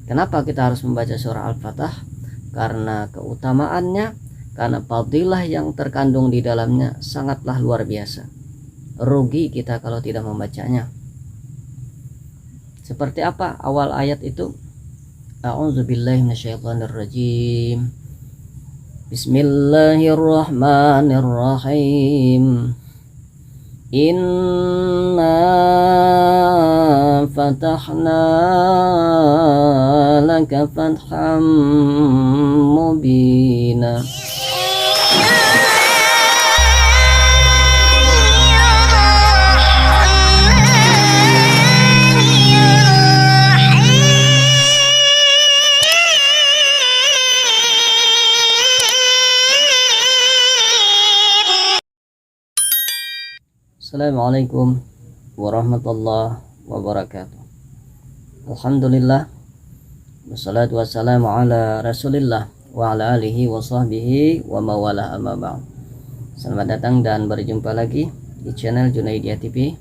Kenapa kita harus membaca surah Al-Fatah? Karena keutamaannya, karena fadilah yang terkandung di dalamnya sangatlah luar biasa. Rugi kita kalau tidak membacanya. Seperti apa awal ayat itu? A'udzubillahi minasyaitonirrajim. Bismillahirrahmanirrahim. Inna fatahna laka fatham mubina. Assalamualaikum warahmatullahi wabarakatuh. Alhamdulillah, wassalatu wassalamu ala rasulillah wa ala alihi wa sahbihi wa mawala amma ba'd. Selamat datang dan berjumpa lagi di channel Junaidiyah TV.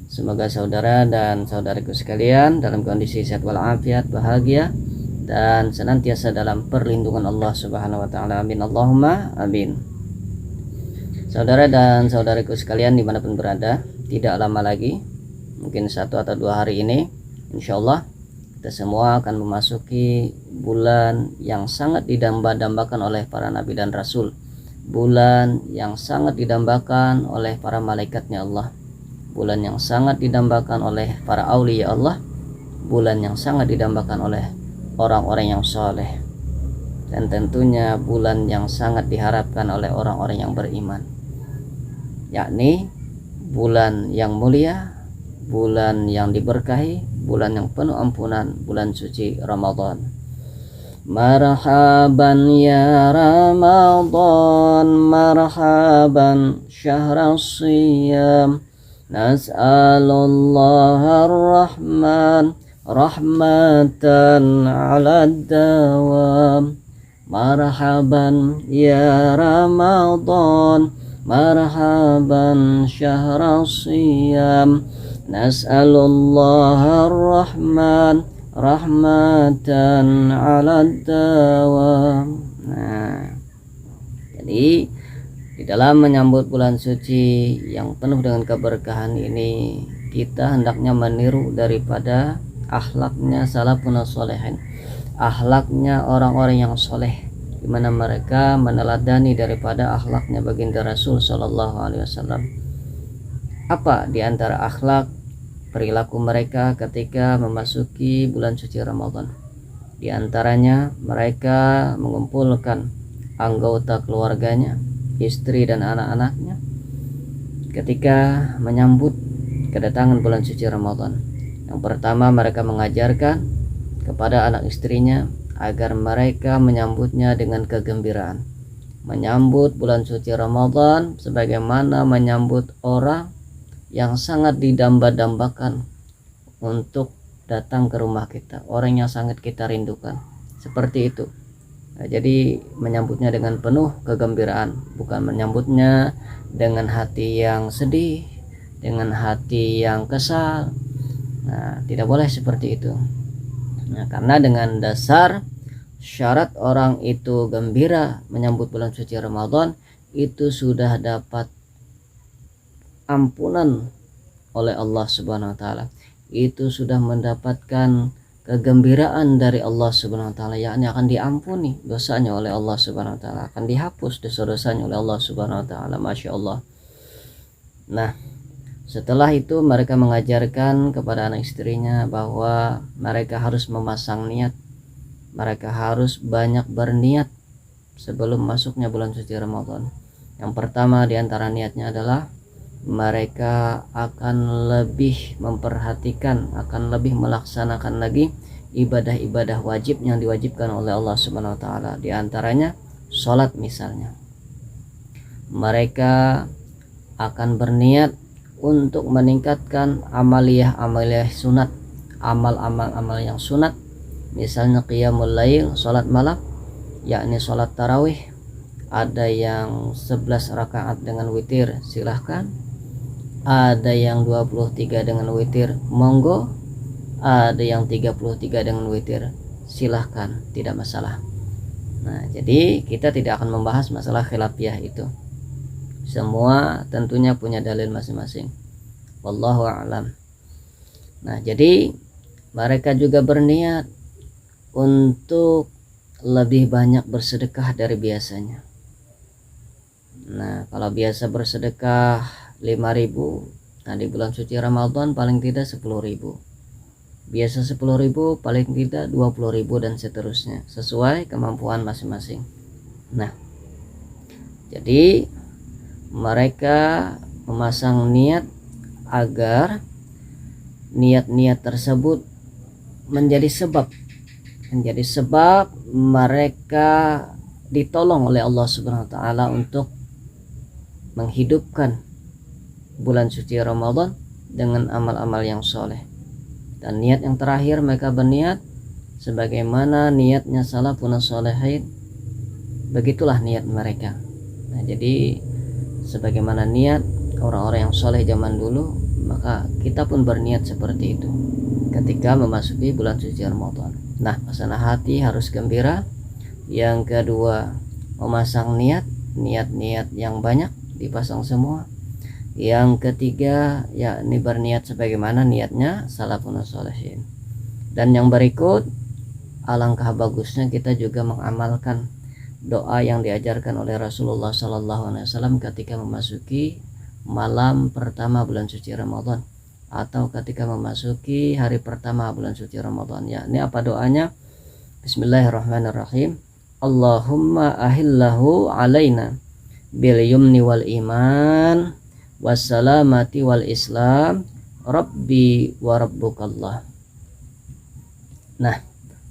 Semoga saudara dan saudaraku sekalian dalam kondisi sehat walafiat, bahagia, dan senantiasa dalam perlindungan Allah Subhanahu wa ta'ala. Amin Allahumma amin. Saudara dan saudaraku sekalian dimanapun berada, tidak lama lagi, mungkin 1 atau 2 hari ini, insya Allah kita semua akan memasuki bulan yang sangat didamba-dambakan oleh para nabi dan rasul, bulan yang sangat didambakan oleh para malaikatnya Allah, bulan yang sangat didambakan oleh para aulia Allah, bulan yang sangat didambakan oleh orang-orang yang soleh, dan tentunya bulan yang sangat diharapkan oleh orang-orang yang beriman, yakni bulan yang mulia, bulan yang diberkahi, bulan yang penuh ampunan, bulan suci Ramadan. Marhaban ya Ramadan, marhaban syahras siyam, nas'alullaha ar-rahman rahmatan 'ala dawam. Marhaban ya Ramadan, marhaban syahras siyam, nas'alullaha ar-rahman rahmatan 'ala dawam. Nah, jadi di dalam menyambut bulan suci yang penuh dengan keberkahan ini, kita hendaknya meniru daripada akhlaknya salafun sholihin, akhlaknya orang-orang yang soleh, di mana mereka meneladani daripada akhlaknya baginda Rasul Shallallahu Alaihi Wasallam. Apa di antara akhlak perilaku mereka ketika memasuki bulan suci Ramadan? Di antaranya mereka mengumpulkan anggota keluarganya, istri dan anak-anaknya ketika menyambut kedatangan bulan suci Ramadan. Yang pertama, mereka mengajarkan kepada anak istrinya agar mereka menyambutnya dengan kegembiraan, menyambut bulan suci Ramadan sebagaimana menyambut orang yang sangat didamba-dambakan untuk datang ke rumah kita, orang yang sangat kita rindukan, seperti itu. Nah, jadi menyambutnya dengan penuh kegembiraan, bukan menyambutnya dengan hati yang sedih, dengan hati yang kesal. Nah, tidak boleh seperti itu. Nah, karena dengan dasar syarat orang itu gembira menyambut bulan suci Ramadan, itu sudah dapat ampunan oleh Allah Subhanahu wa taala. Itu sudah mendapatkan kegembiraan dari Allah Subhanahu wa taala, yakni akan diampuni dosanya oleh Allah Subhanahu wa taala, akan dihapus dosa-dosanya oleh Allah Subhanahu wa taala. Masya Allah. Nah, setelah itu mereka mengajarkan kepada anak istrinya bahwa mereka harus memasang niat, mereka harus banyak berniat sebelum masuknya bulan suci Ramadan. Yang pertama di antara niatnya adalah mereka akan lebih memperhatikan, akan lebih melaksanakan lagi ibadah-ibadah wajib yang diwajibkan oleh Allah Subhanahu wa taala. Di antaranya sholat misalnya. Mereka akan berniat untuk meningkatkan amaliyah sunat, amal yang sunat, misalnya qiyamul lail, sholat malam, yakni sholat tarawih. Ada yang 11 rakaat dengan witir, silahkan. Ada yang 23 dengan witir, monggo. Ada yang 33 dengan witir, silahkan, tidak masalah. Nah, jadi kita tidak akan membahas masalah khilafiyah itu. Semua tentunya punya dalil masing-masing. Wallahu a'lam. Nah, jadi mereka juga berniat untuk lebih banyak bersedekah dari biasanya. Nah, kalau biasa bersedekah 5.000, nah di bulan suci Ramadan paling tidak 10.000. Biasa 10.000, paling tidak 20.000 dan seterusnya, sesuai kemampuan masing-masing. Nah, jadi mereka memasang niat agar niat-niat tersebut menjadi sebab mereka ditolong oleh Allah Subhanahu wa taala untuk menghidupkan bulan suci Ramadan dengan amal-amal yang soleh. Dan niat yang terakhir, mereka berniat sebagaimana niatnya salafun sholihin, begitulah niat mereka. Nah, jadi sebagaimana niat orang-orang yang soleh zaman dulu, maka kita pun berniat seperti itu ketika memasuki bulan suci Ramadan. Nah, suasana hati harus gembira. Yang kedua, memasang niat-niat yang banyak, dipasang semua. Yang ketiga, yakni berniat sebagaimana niatnya salafun sholihin. Dan yang berikut, alangkah bagusnya kita juga mengamalkan doa yang diajarkan oleh Rasulullah SAW ketika memasuki malam pertama bulan suci Ramadan atau ketika memasuki hari pertama bulan suci Ramadan. Yakni apa doanya? Bismillahirrahmanirrahim. Allahumma ahillahu alaina bil yumni wal iman wassalamati wal islam rabbi wa rabbukallah. Nah,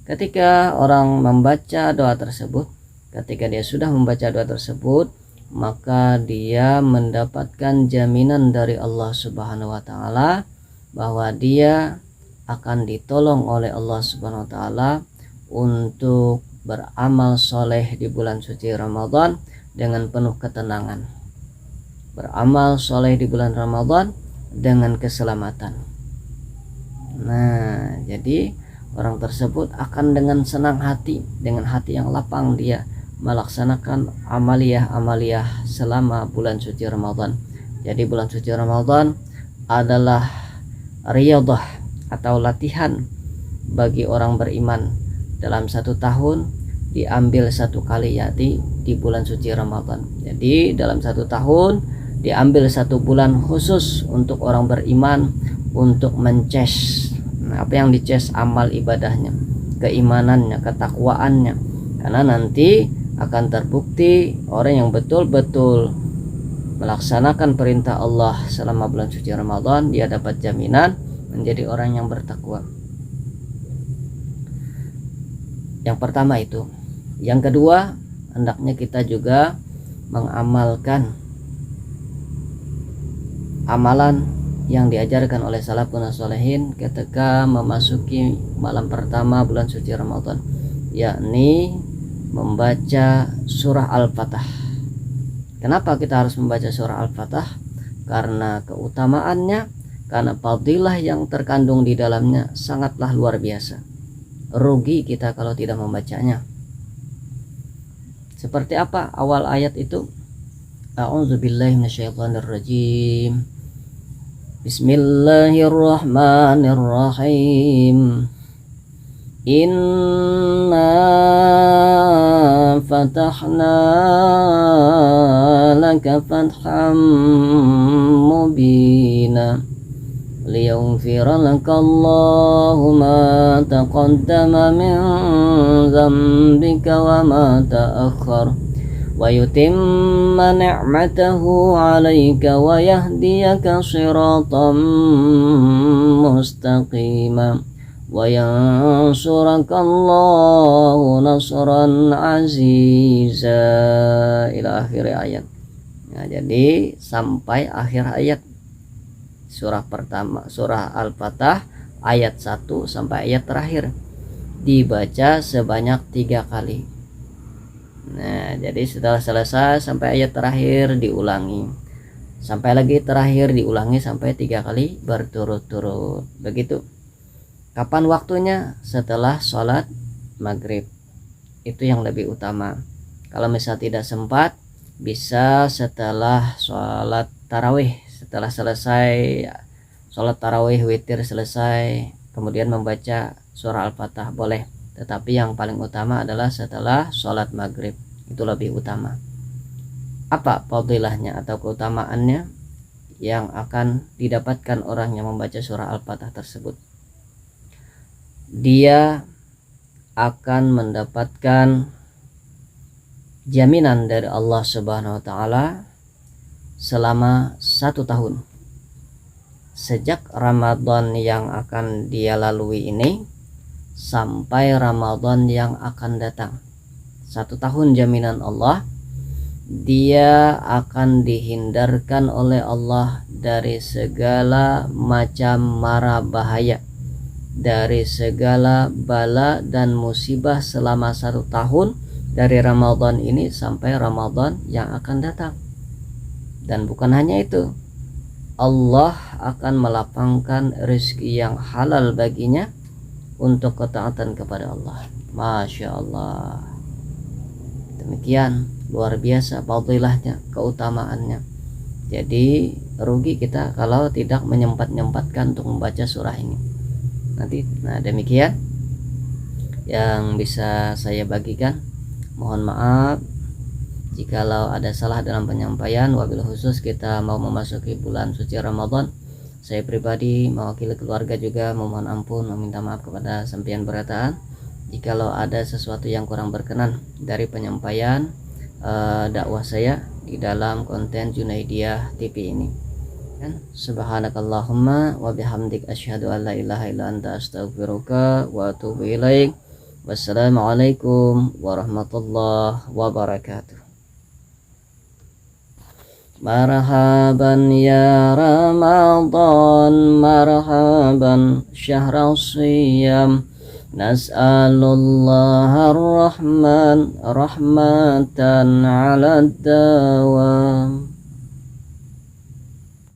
ketika orang membaca doa tersebut, ketika dia sudah membaca doa tersebut, maka dia mendapatkan jaminan dari Allah Subhanahu wa taala bahwa dia akan ditolong oleh Allah Subhanahu wa taala untuk beramal soleh di bulan suci Ramadan dengan penuh ketenangan. Beramal soleh di bulan Ramadan dengan keselamatan. Nah, jadi orang tersebut akan dengan senang hati, dengan hati yang lapang dia melaksanakan amaliyah selama bulan suci Ramadan. Jadi bulan suci Ramadan adalah riyadhah atau latihan bagi orang beriman. Dalam satu tahun diambil satu kali, yakni di bulan suci Ramadan. Jadi dalam satu tahun diambil satu bulan khusus untuk orang beriman untuk mences. Nah, apa yang dices? Amal ibadahnya, keimanannya, ketakwaannya. Karena nanti akan terbukti orang yang betul-betul melaksanakan perintah Allah selama bulan suci Ramadan, dia dapat jaminan menjadi orang yang bertakwa. Yang pertama itu. Yang kedua, hendaknya kita juga mengamalkan amalan yang diajarkan oleh salafun sholihin ketika memasuki malam pertama bulan suci Ramadan, yakni membaca surah Al-Fatah. Kenapa kita harus membaca surah Al-Fatah? Karena keutamaannya, karena fadilah yang terkandung di dalamnya sangatlah luar biasa. Rugi kita kalau tidak membacanya. Seperti apa awal ayat itu? A'udzubillahi minasyaitonirrajim. Bismillahirrahmanirrahim. Inna fatahna laka fatham mubina liyaghfira lakallahu ma taqaddama min dzambika wa ma ta'akhkhar wa yutimma ni'matahu 'alaika wa yahdiyaka shiratan mustaqima wa yansurakallahu nasran aziza ila akhir ayat. Nah, jadi sampai akhir ayat surah pertama, surah Al-Fatah ayat 1 sampai ayat terakhir dibaca sebanyak 3 kali. Nah, jadi setelah selesai sampai ayat terakhir diulangi, sampai lagi terakhir diulangi sampai 3 kali berturut-turut. Begitu. Kapan waktunya? Setelah sholat maghrib. Itu yang lebih utama. Kalau misal tidak sempat, bisa setelah sholat tarawih, setelah selesai sholat tarawih witir selesai, kemudian membaca surah Al-Fatah boleh. Tetapi yang paling utama adalah setelah sholat maghrib, itu lebih utama. Apa fadilahnya atau keutamaannya yang akan didapatkan orang yang membaca surah Al-Fatah tersebut? Dia akan mendapatkan jaminan dari Allah Subhanahu wa Ta'ala selama 1 tahun. Sejak Ramadan yang akan dia lalui ini sampai Ramadan yang akan datang, 1 tahun jaminan Allah. Dia akan dihindarkan oleh Allah dari segala macam mara bahaya, dari segala bala dan musibah selama 1 tahun, dari Ramadan ini sampai Ramadan yang akan datang. Dan bukan hanya itu, Allah akan melapangkan rezeki yang halal baginya untuk ketaatan kepada Allah. Masya Allah. Demikian luar biasa fadilahnya, keutamaannya. Jadi rugi kita kalau tidak menyempatkan untuk membaca surah ini. Nah demikian yang bisa saya bagikan. Mohon maaf jikalau ada salah dalam penyampaian. Wabil khusus kita mau memasuki bulan suci Ramadan, saya pribadi mewakili keluarga juga memohon ampun, meminta maaf kepada sampeyan berataan jikalau ada sesuatu yang kurang berkenan dari penyampaian dakwah saya di dalam konten Junaidiyah TV ini. Subhanakallahumma wa bihamdik asyhadu an la ilaha illa anta astaghfiruka wa atubu ilaik. Wassalamualaikum warahmatullahi wabarakatuh. Marhaban ya Ramadan, marhaban syahrul siyam, nas'alullah ar-Rahman rahmatan ala dawam.